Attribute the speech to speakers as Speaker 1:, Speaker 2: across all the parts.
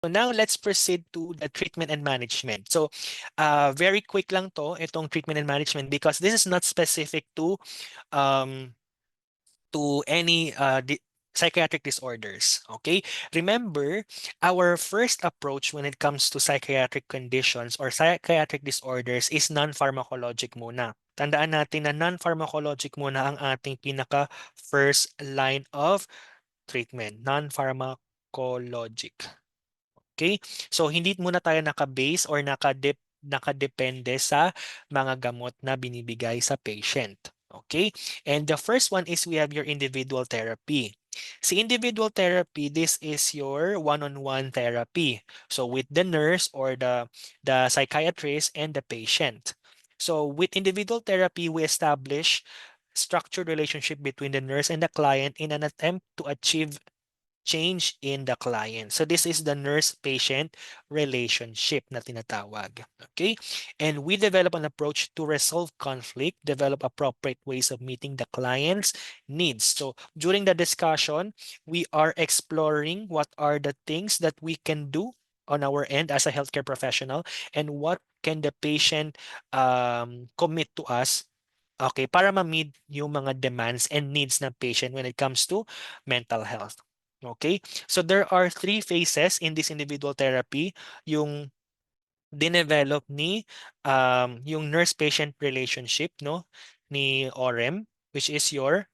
Speaker 1: So now let's proceed to the treatment and management. So very quick lang to, itong treatment and management, because this is not specific um, to any psychiatric disorders. Okay, remember our first approach when it comes to psychiatric conditions or psychiatric disorders is non-pharmacologic muna. Tandaan natin na non-pharmacologic muna ang ating pinaka first line of treatment, non-pharmacologic. Okay? So hindi muna tayo naka-base or nakadepende sa mga gamot na binibigay sa patient. Okay? And the first one is we have your individual therapy. Si individual therapy, this is your one-on-one therapy. So with the nurse or the psychiatrist and the patient. So with individual therapy, we establish structured relationship between the nurse and the client in an attempt to achieve change in the client. So this is the nurse-patient relationship na tinatawag. Okay? And we develop an approach to resolve conflict, develop appropriate ways of meeting the client's needs. So during the discussion, we are exploring what are the things that we can do on our end as a healthcare professional and what can the patient commit to us, okay, para ma-meet yung mga demands and needs ng patient when it comes to mental health. Okay? So there are three phases in this individual therapy. Yung dinevelop ni yung nurse-patient relationship, no, ni OREM, which is your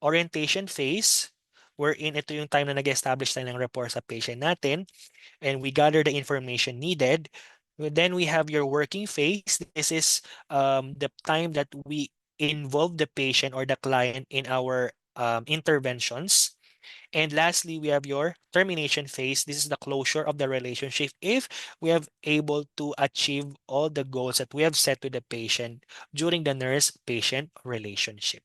Speaker 1: orientation phase, wherein ito yung time na nag-establish tayo ng rapport sa patient natin and we gather the information needed. Then we have your working phase. This is the time that we involve the patient or the client in our interventions. And lastly, we have your termination phase. This is the closure of the relationship if we have able to achieve all the goals that we have set to the patient during the nurse-patient relationship.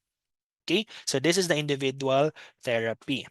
Speaker 1: Okay, so this is the individual therapy.